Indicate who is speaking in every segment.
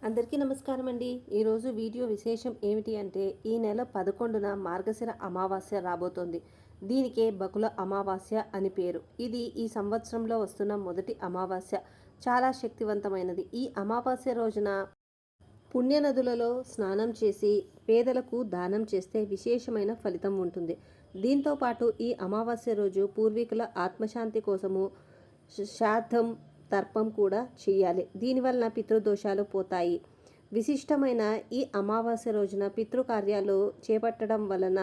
Speaker 1: అందరికీ నమస్కారం అండి. ఈరోజు వీడియో విశేషం ఏమిటి అంటే ఈ నెల 11న మార్గశిర అమావాస్య రాబోతోంది. దీనికే బకుల అమావాస్య అని పేరు. ఇది ఈ సంవత్సరంలో వస్తున్న మొదటి అమావాస్య. చాలా శక్తివంతమైనది. ఈ అమావాస్య రోజున పుణ్యనదులలో స్నానం చేసి పేదలకు దానం చేస్తే విశేషమైన ఫలితం ఉంటుంది. దీంతో పాటు ఈ అమావాస్య రోజు పూర్వీకుల ఆత్మశాంతి కోసము శ్రాద్ధం తర్పం కూడా చేయాలి. దీనివలన పితృదోషాలు పోతాయి. విశిష్టమైన ఈ అమావాస్య రోజున పితృకార్యాలు చేపట్టడం వలన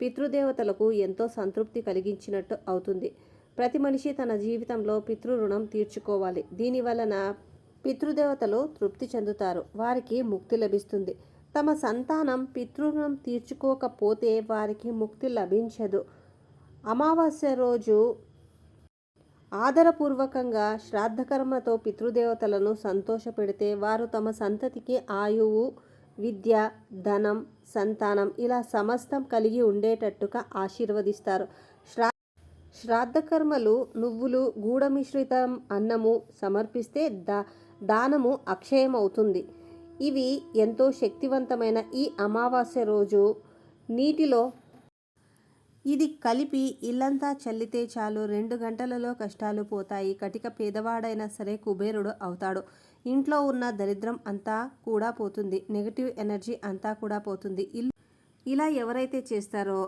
Speaker 1: పితృదేవతలకు ఎంతో సంతృప్తి కలిగించినట్టు అవుతుంది. ప్రతి మనిషి తన జీవితంలో పితృ రుణం తీర్చుకోవాలి. దీనివలన పితృదేవతలు తృప్తి చెందుతారు. వారికి ముక్తి లభిస్తుంది. తమ సంతానం పితృరుణం తీర్చుకోకపోతే వారికి ముక్తి లభించదు. అమావాస్య రోజు ఆదరపూర్వకంగా శ్రాద్ధకర్మతో పితృదేవతలను సంతోషపెడితే వారు తమ సంతతికి ఆయువు, విద్య, ధనం, సంతానం ఇలా సమస్తం కలిగి ఉండేటట్టుగా ఆశీర్వదిస్తారు. శ్రాద్ధకర్మలు నువ్వులు, గూఢమిశ్రితం అన్నము సమర్పిస్తే దానము అక్షయమవుతుంది. ఇవి ఎంతో శక్తివంతమైన ఈ అమావాస్య రోజు నీటిలో ఇది కలిపి ఇల్లంతా చల్లితే చాలు 2 గంటలలో కష్టాలు పోతాయి. కటిక పేదవాడైనా సరే కుబేరుడు అవుతాడు. ఇంట్లో ఉన్న దరిద్రం అంతా కూడా పోతుంది. నెగిటివ్ ఎనర్జీ అంతా కూడా పోతుంది. ఇలా ఎవరైతే చేస్తారో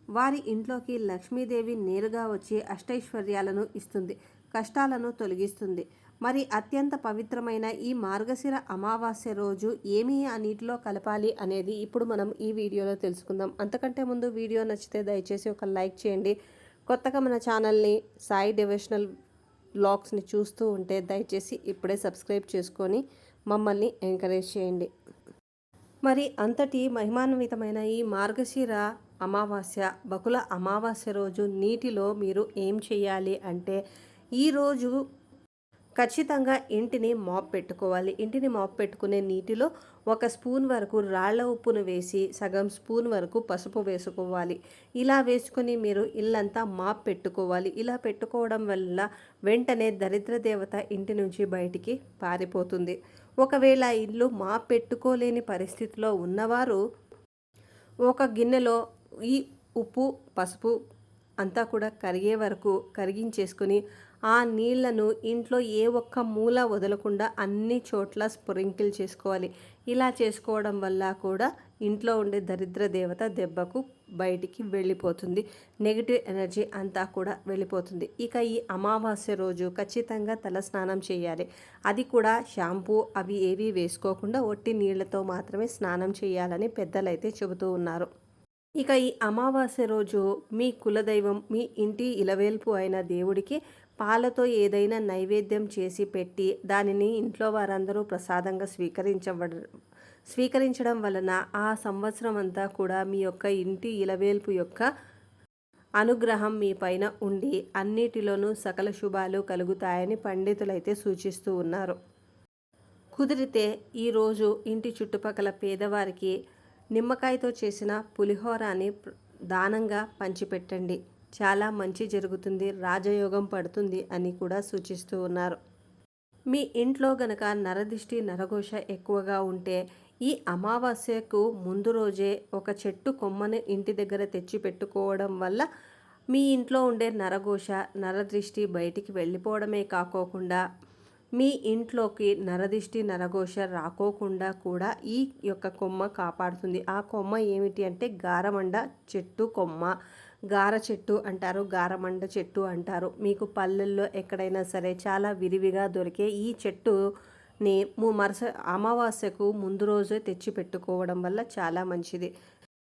Speaker 1: వారి ఇంట్లోకి లక్ష్మీదేవి నేరుగా వచ్చి అష్టైశ్వర్యాలను ఇస్తుంది, కష్టాలను తొలగిస్తుంది. మరి అత్యంత పవిత్రమైన ఈ మార్గశిర అమావాస్య రోజు ఏమి ఆ నీటిలో కలపాలి అనేది ఇప్పుడు మనం ఈ వీడియోలో తెలుసుకుందాం. అంతకంటే ముందు వీడియో నచ్చితే దయచేసి ఒక లైక్ చేయండి. కొత్తగా మన ఛానల్ని సాయి డివోషనల్ వ్లాగ్స్ని చూస్తూ ఉంటే దయచేసి ఇప్పుడే సబ్స్క్రైబ్ చేసుకొని మమ్మల్ని ఎంకరేజ్ చేయండి. మరి అంతటి మహిమాన్వితమైన ఈ మార్గశిర అమావాస్య బకుల అమావాస్య రోజు నీటిలో మీరు ఏం చేయాలి అంటే ఈరోజు ఖచ్చితంగా ఇంటిని మాప్ పెట్టుకోవాలి. ఇంటిని మాప్ పెట్టుకునే నీటిలో 1 స్పూన్ వరకు రాళ్ల ఉప్పును వేసి సగం స్పూన్ వరకు పసుపు వేసుకోవాలి. ఇలా వేసుకొని మీరు ఇల్లంతా మాప్ పెట్టుకోవాలి. ఇలా పెట్టుకోవడం వల్ల వెంటనే దరిద్ర దేవత ఇంటి నుంచి బయటికి పారిపోతుంది. ఒకవేళ ఇల్లు మాప్ పెట్టుకోలేని పరిస్థితిలో ఉన్నవారు ఒక గిన్నెలో ఈ ఉప్పు, పసుపు అంతా కూడా కరిగే వరకు కరిగించేసుకొని ఆ నీళ్లను ఇంట్లో ఏ ఒక్క మూల వదలకుండా అన్ని చోట్ల స్ప్రింకిల్ చేసుకోవాలి. ఇలా చేసుకోవడం వల్ల కూడా ఇంట్లో ఉండే దరిద్ర దేవత దెబ్బకు బయటికి వెళ్ళిపోతుంది. నెగిటివ్ ఎనర్జీ అంతా కూడా వెళ్ళిపోతుంది. ఇక ఈ అమావాస్య రోజు ఖచ్చితంగా తల స్నానం చేయాలి. అది కూడా షాంపూ అవి ఏవి వేసుకోకుండా ఒట్టి నీళ్లతో మాత్రమే స్నానం చేయాలని పెద్దలైతే చెబుతూ ఉన్నారు. ఇక ఈ అమావాస్య రోజు మీ కులదైవం, మీ ఇంటి ఇలవేల్పు అయిన దేవుడికి పాలతో ఏదైనా నైవేద్యం చేసి పెట్టి దానిని ఇంట్లో వారందరూ ప్రసాదంగా స్వీకరించడం వలన ఆ సంవత్సరం అంతా కూడా మీ యొక్క ఇంటి ఇలవేల్పు యొక్క అనుగ్రహం మీ పైన ఉండి అన్నిటిలోనూ సకల శుభాలు కలుగుతాయని పండితులైతే సూచిస్తూ ఉన్నారు. కుదిరితే ఈరోజు ఇంటి చుట్టుపక్కల పేదవారికి నిమ్మకాయతో చేసిన పులిహోరాని దానంగా పంచిపెట్టండి. చాలా మంచి జరుగుతుంది, రాజయోగం పడుతుంది అని కూడా సూచిస్తూ ఉన్నారు. మీ ఇంట్లో గనక నరదిష్టి, నరఘోష ఎక్కువగా ఉంటే ఈ అమావాస్యకు ముందు రోజే ఒక చెట్టు కొమ్మని ఇంటి దగ్గర తెచ్చి పెట్టుకోవడం వల్ల మీ ఇంట్లో ఉండే నరఘోష, నరదృష్టి బయటికి వెళ్ళిపోవడమే కాకోకుండా మీ ఇంట్లోకి నరదిష్టి, నరఘోష రాకోకుండా కూడా ఈ యొక్క కొమ్మ కాపాడుతుంది. ఆ కొమ్మ ఏమిటి అంటే గారమండ చెట్టు కొమ్మ. గార చెట్టు అంటారు, గారమండ చెట్టు అంటారు. మీకు పల్లెల్లో ఎక్కడైనా సరే చాలా విరివిగా దొరికే ఈ చెట్టుని అమావాస్యకు ముందు రోజే తెచ్చి పెట్టుకోవడం వల్ల చాలా మంచిది.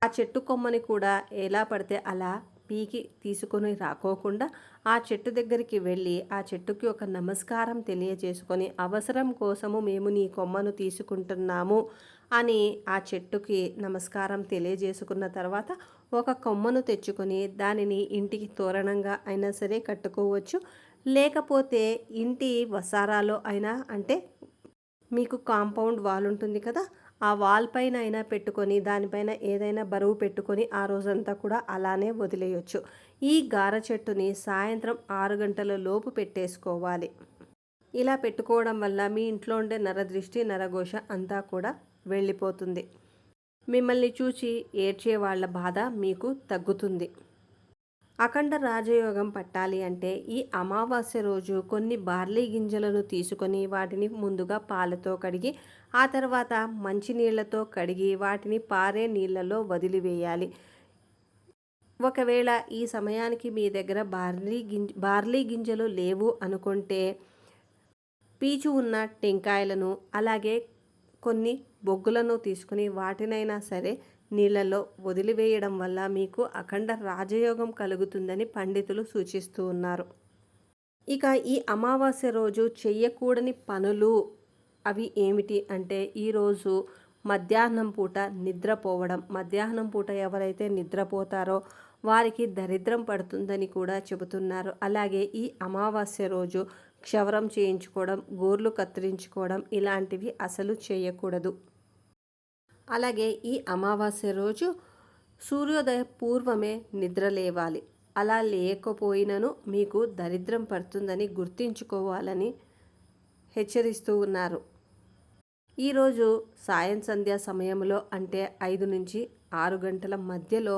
Speaker 1: ఆ చెట్టు కొమ్మని కూడా ఎలా పడితే అలా పీకి తీసుకొని రాకోకుండా ఆ చెట్టు దగ్గరికి వెళ్ళి ఆ చెట్టుకి ఒక నమస్కారం తెలియజేసుకొని అవసరం కోసము మేము నీ కొమ్మను తీసుకుంటున్నాము అని ఆ చెట్టుకి నమస్కారం తెలియజేసుకున్న తర్వాత ఒక కొమ్మను తెచ్చుకొని దానిని ఇంటికి తోరణంగా అయినా సరే కట్టుకోవచ్చు. లేకపోతే ఇంటి వసారాలో అయినా, అంటే మీకు కాంపౌండ్ వాల్ ఉంటుంది కదా, ఆ వాల్ పైన అయినా పెట్టుకొని దానిపైన ఏదైనా బరువు పెట్టుకొని ఆ రోజంతా కూడా అలానే వదిలేయచ్చు. ఈ గార చెట్టుని సాయంత్రం 6 గంటల లోపు పెట్టేసుకోవాలి. ఇలా పెట్టుకోవడం వల్ల మీ ఇంట్లో ఉండే నరదృష్టి నరఘోష అంతా కూడా వెళ్ళిపోతుంది. మిమ్మల్ని చూసి ఏడ్చే వాళ్ళ బాధ మీకు తగ్గుతుంది. అఖండ రాజయోగం పట్టాలి అంటే ఈ అమావాస్య రోజు కొన్ని బార్లీ గింజలను తీసుకొని వాటిని ముందుగా పాలతో కడిగి ఆ తర్వాత మంచినీళ్లతో కడిగి వాటిని పారే నీళ్ళలో వదిలివేయాలి. ఒకవేళ ఈ సమయానికి మీ దగ్గర బార్లీ గింజలు లేవు అనుకుంటే పీచు ఉన్న టెంకాయలను అలాగే కొన్ని బొగ్గులను తీసుకుని వాటినైనా సరే నీళ్ళలో వదిలివేయడం వల్ల మీకు అఖండ రాజయోగం కలుగుతుందని పండితులు సూచిస్తూ ఉన్నారు. ఇక ఈ అమావాస్య రోజు చెయ్యకూడని పనులు అవి ఏమిటి అంటే ఈరోజు మధ్యాహ్నం పూట నిద్రపోవడం. మధ్యాహ్నం పూట ఎవరైతే నిద్రపోతారో వారికి దరిద్రం పడుతుందని కూడా చెబుతున్నారు. అలాగే ఈ అమావాస్య రోజు క్షవరం చేయించుకోవడం, గోర్లు కత్తిరించుకోవడం ఇలాంటివి అసలు చేయకూడదు. అలాగే ఈ అమావాస్య రోజు సూర్యోదయ పూర్వమే నిద్ర లేవాలి. అలా లేకపోయినను మీకు దరిద్రం పడుతుందని గుర్తించుకోవాలని హెచ్చరిస్తూ ఉన్నారు. ఈరోజు సాయం సంధ్యా సమయంలో అంటే 5 నుంచి 6 గంటల మధ్యలో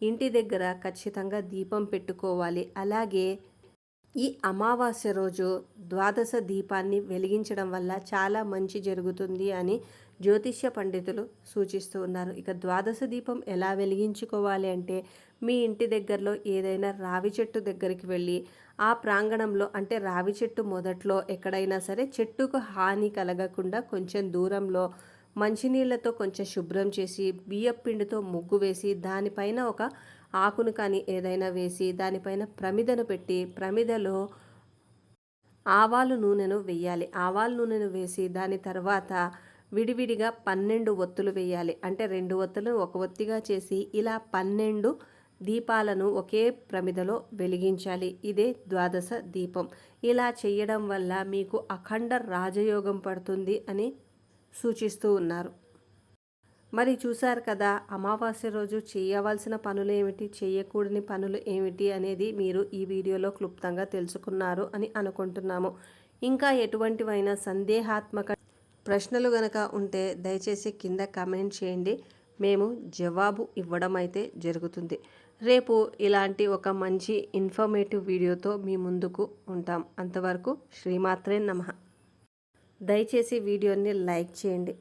Speaker 1: ఇంటి దగ్గర ఖచ్చితంగా దీపం పెట్టుకోవాలి. అలాగే ఈ అమావాస్య రోజు ద్వాదశ దీపాన్ని వెలిగించడం వల్ల చాలా మంచి జరుగుతుంది అని జ్యోతిష్య పండితులు సూచిస్తూ ఉన్నారు. ఇక ద్వాదశ దీపం ఎలా వెలిగించుకోవాలి అంటే మీ ఇంటి దగ్గరలో ఏదైనా రావి చెట్టు దగ్గరికి వెళ్ళి ఆ ప్రాంగణంలో అంటే రావి చెట్టు మొదట్లో ఎక్కడైనా సరే చెట్టుకు హాని కలగకుండా కొంచెం దూరంలో మంచినీళ్ళతో కొంచెం శుభ్రం చేసి బియ్యపు పిండితో ముగ్గు వేసి దానిపైన ఒక ఆకును కానీ ఏదైనా వేసి దానిపైన ప్రమిదను పెట్టి ప్రమిదలో ఆవాలు నూనెను వేయాలి. ఆవాల నూనెను వేసి దాని తర్వాత విడివిడిగా 12 ఒత్తులు వేయాలి. అంటే 2 ఒత్తులను ఒక ఒత్తిగా చేసి ఇలా 12 దీపాలను ఒకే ప్రమిదలో వెలిగించాలి. ఇదే ద్వాదశ దీపం. ఇలా చేయడం వల్ల మీకు అఖండ రాజయోగం పడుతుంది అని సూచిస్తూ ఉన్నారు. మరి చూశారు కదా, అమావాస్య రోజు చేయవలసిన పనులు ఏమిటి, చేయకూడని పనులు ఏమిటి అనేది మీరు ఈ వీడియోలో క్లుప్తంగా తెలుసుకున్నారు అని అనుకుంటున్నాము. ఇంకా ఎటువంటివైనా సందేహాత్మక ప్రశ్నలు గనక ఉంటే దయచేసి కింద కామెంట్ చేయండి. మేము జవాబు ఇవ్వడం అయితే జరుగుతుంది. రేపు ఇలాంటి ఒక మంచి ఇన్ఫర్మేటివ్ వీడియోతో మీ ముందుకు ఉంటాం. అంతవరకు శ్రీమాత్రే నమః. దయచేసి వీడియోని లైక్ చేయండి.